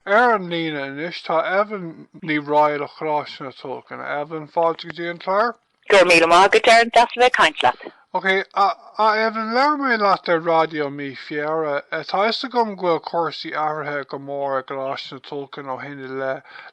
An lína inis tá Evelyn Ní Raghaill a Choláiste na Tulchann. Evelyn fáilte go dtí an clár? Gur míle mágat ar das bheith caintleat. Okay, Evelyn, leir mé leat ar Raidió Meán Fómhair. Tá istigh gom ghfuil cuasaí áirithe go mór a Coláiste na Tulchann ó hinne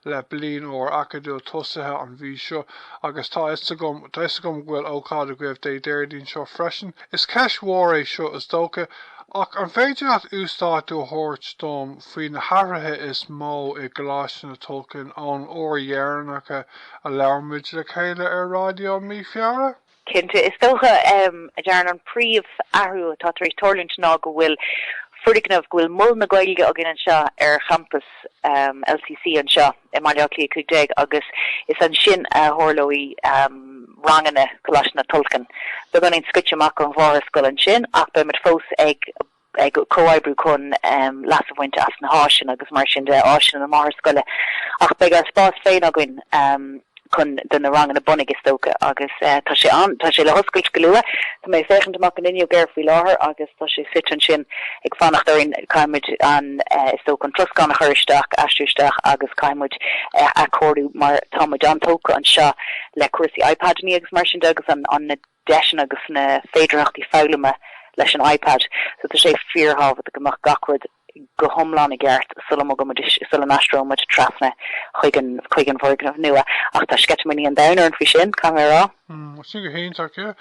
le bliain ó acadú tosathe an bhí seo, agus tá istigh gom ghfuil ócáid a gcuibh dé deirdín seo freisin. Is ceis mhór é seo is dócha, ach an féidir leat úsáidú thabhairt dom faoin na hathruithe is mó i Coláiste na Tulchann ón dhearnacha a leirmuid le chéile ar Raidió Meán Fómhair? Cinnte is tócha a dearan an príomh ahrú tá tar Tulchann ná go bhfuil furicnamh go bhfuil mull na Gaeilge agin an seo ar campus LCC an seo I Maidir Clí Cúig agus is an sin a thorlóí rangana Coláiste na Tulchann. Ba gan in scuite amach an bhar scoil an sin ach be mit fós ag cóibrú chun las a bhainte as na háisin agus mar sin de áisin na mar scoile ach be ar spás féin agin chun den na rang an na bunnig is stocha agus tá sé le hoscailt go luath tá mé féchant amach an inniu géir faoi láthair agus tá sé sit an sin ag fannacht ar caiimiid an is stocha an troscán a chuiristeach astrúisteach agus caiimiid a cordú mar táid an tóca an seo le cuasaí iPad ní agus mar sin agus an na deis agus na féidirachtaí fáilime leis an iPad so tá sé fíorthá a gomach gacrad go homlan a gert sulam astro mu trafna chuigen vorgan nua ach tá sketmini an downer an fi sin camera si go héintach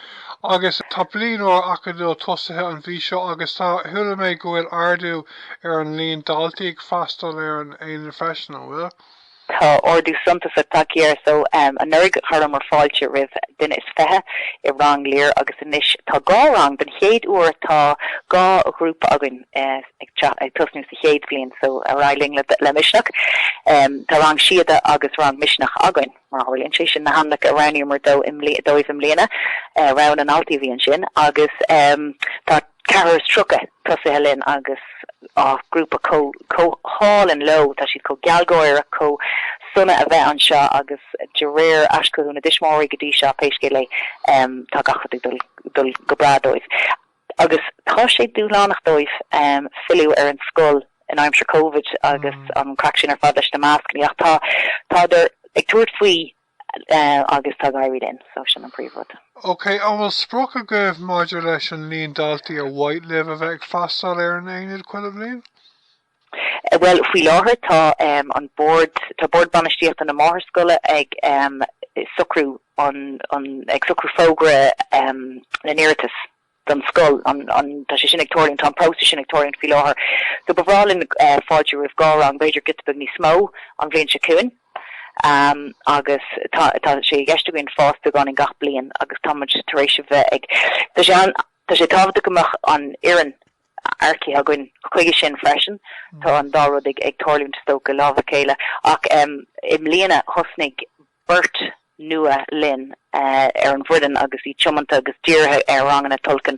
agus tá blin ó acadú tosathe an bhí seo agus tá thula méid go bhfuil ardú ar an líon dhaltaí ag freastal ar an aon freisin bhfuil? Tá orú sunta sa takeíar so an nurig chu mar fáilte rih duine is fethe I rang léir agus inis tá gá rang den chéad uair tá gá grúpa agin ag tusnú sa chéad blion so a railing le misneach tá rang siada agus rang misneach agin mar háilíonn sé sin na hanlach a ranú mar dóibh im léana ran an altíhí an sin agus tá Carras trucha tusa helinn agus grúpa có in lo tá siad có gealgóir a có sunna a bheith an seo agus de réir ascaúna dismóí go dtí seo péisce le tá gachad dul go bradóibh. Agus tá sé dúlánach dóibh fiú ar an scoil in aimimsir COVID agus an crack sin ar fad leis na máscaní ach tá idir ag túirt faoi agus tá gairid in so sin an príomhhad. Okay, an bhfuil spruch a goibh maidir leis an líon dhaltaí a white live a bheith freastal ar an aonad chuile bliain? Well, faoi láthair tá an board banistíocht an na máthair scoile ag sucrú ag sucrú fógra na níritas don scoil an tá sé sin ag tá prósta sin ag faoi láthair. So bhráilinn fáilte rih gá an beidir gitbeg ní smó an bhliain se Cluain. Agus tá sé gceistúin fásta gan in gach blian agus táid taréis bheith ag tá sé táhata gomach an ian arci aguain chuige sin freisin tá an dárod ag tolún stoca láha céile ach im líana thosnig burt nua lin ar an bhuidan agus í tiomanta agus díirthe ar rang na Tulchann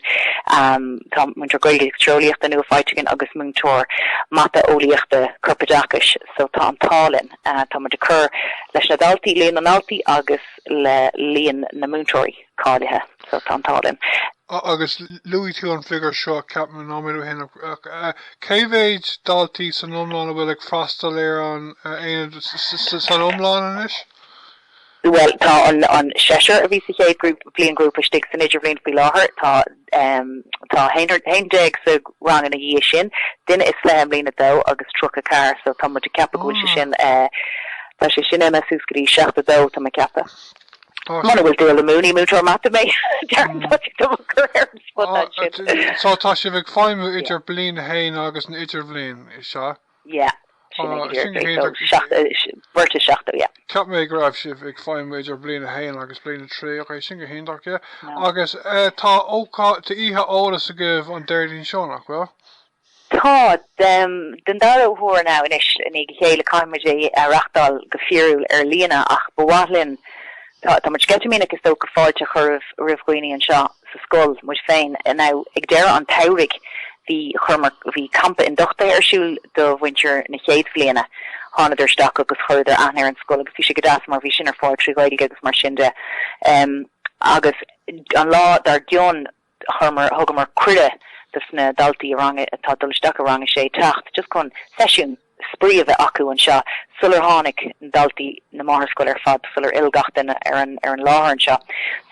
tá muintear gailge trolíochta nua fáitigin agus muintear mata ólíochta corpadachas so tá an tálinn tá mu de chur leis na dhaltaí líon an altaí agus le líon na múntóirí cáirithe so tá an tálinn. Agus luí tú an fligur seo capman nóú hen céhhéid dhaltaí san omláin bhfuil ag freastal ar an aonad san omláin inis? Well, tá an Cheshire a bhí sa chéad blion grúpa stig san idir bblion faoi láthair tá haindeag sa rang na dhé sin duine is le bliana dó agus trucha car so tá mu de ceapa gúil se sin tá sé sin na súscaí seachta dó tá ceapa. Mana bhfuil dú le múní mútar mata mé So tá sé bheith fáimú idir blion hain agus na idir blion is seo? Yeah. Bhirte seachta, yeah. Cap mé raibh sibh ag fáim idir bliana hain agus bliana tréo sin go héach agus tá ihe ólas a goibh an deirdín seánach bhfuil? Tá den dáthúir ná inis in ag chéile caiimiid a reachtáil go fiúil ar líana ach bhálinn tá mar scetamína is tócha fáilte chur rihghine an seo sa scoil mu féin ná ag deire an tairigh hí campa in dochta arsúil do bhaintear na chéad bliana hána idir staach agus chuir an ar an scoil agus bhí sé go mar bhí sin ar fáil trí Gaeilge agus mar sin de agus an lá dar dion thugamar cuire dus na dhaltaí range atá dul staach a range sé tacht just chun sesiún spree of acu an seo sular hánig dhaltaí na maithir fad sular ilgachtain ar an láthar an seo.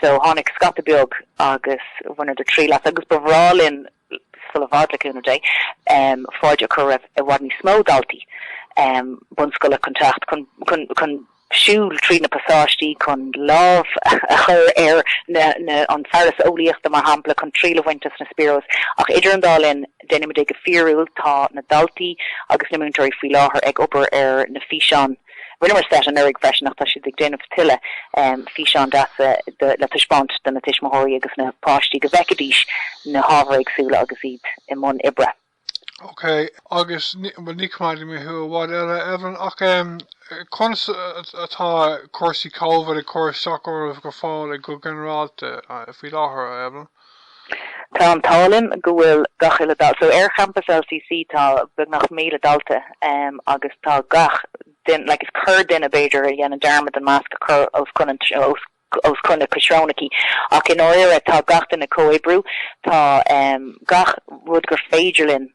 So hánig scata beag agus bhainir de trí las agus bhrálinn sular bhádla cúna dé fáide chu raibh I bhhaid ní smó dhaltaí bunscoile contact chun siúil trí na pasáistí chun lámh a chur ar an fearras óíochta mar hampla chun trí lehaintas na spíros ach idir an dálinn déanaim go fíorúil tá na dhaltaí agus na múntóirí faoi láthair ag obair ar na físeán rinnemer set an erig fresh nach tá si ag déanamh tuile físeán dasa le tuispáint den na tuismóirí agus na páistí go bheicedís na hábhar agsúla agus iad I mún ibre. Okay, agus ní cumáidí mé thu bhád eile Evelyn ach chun atá cuasaí cábhar a cuair soccer go fáil go ginearálta faoi láthair Evelyn. Tá an talinn go bhfuil gachéile dal so ar campus LCC tá bug nach míle dalta agus tá gach din like is cur din a beidir a dhéanaan dermad an másc a cur os chunna cosrónaí ach in áire tá gach in na cóébrú tá gach rud gur féidirlinn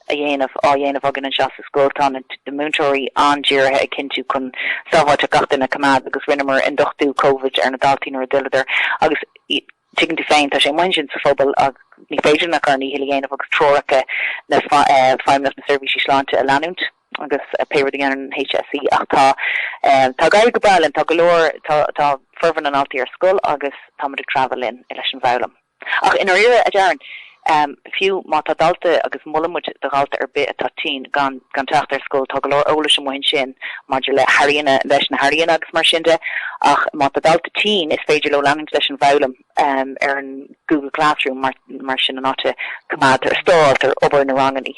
a dhéanamh agan an seas Scoiltán de múntóirí andíirthe cinntiú chun sábháilte gach in na cumad agus rinnemer in dochtú COVID ar na daltaí ar a dileidir agus tugann tú féin tá sé muin sin sa phobal ag ní féidir nach ní héanamh agus troracha na feimnas na servicí sláinte a leanúnt agus péir an HSC ach tá gaiir go bailinn tá golóir tá fervan an altaí ar Scoil agus tá muid travelin I leis an bhelam. Ach in áire a dearan fiú má tá dalta agus mullamúid de galta ar bit atá tí gan techt ar Scoil tá golóir ólas sem muin sin maidir le haíanana leis na haíanana agus mar sinnte ach má tá dalta tí is féidir le leanúnt leis an bhelam ar an Google Classroom mar sin an áte cumad ar stáilt ar obair na ranganí.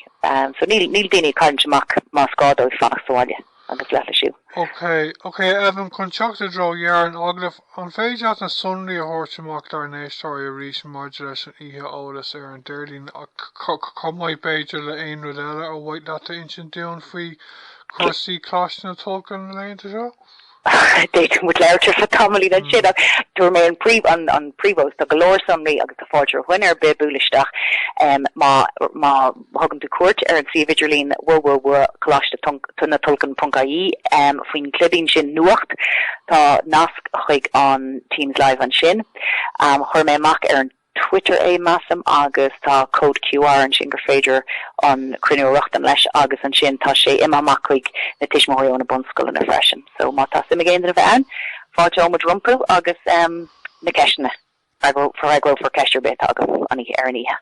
So níl daoine caiintteach má scáda fannach sáile agus le siú. Okay, Evan chun teachta dro dhearan aglah an féidir na sundaí a thuirteach dar néistóir a rís maidir leis an oíche eolais ar an deirlín ach maiid beidir le aon rud eile ó bhaid leat sin dún faoi cuasaí Coláiste na Tulchann léonnta seo? Date moet leirte fa tamlí dat si dúir mé an prívós tá golóir samlí agus tá fáidir winnar be búlisteach má hagann tú cuat ar an sividirlín Coláiste tunna Tulchann.ie faoin clubín sin nuacht tá nasc chuig an Teams Live an sin chuir mé amach ar an Twitter massam agus tá code QR an sin gur féidir an cruúachcht an leis agus an sin tá sé imach chuig na tuismóirí na bunscoil in a freisin. So má tá sim géan a bheith an fáte ómad rumpú agus na ceisina for ceistir bit agam an ar an ihe.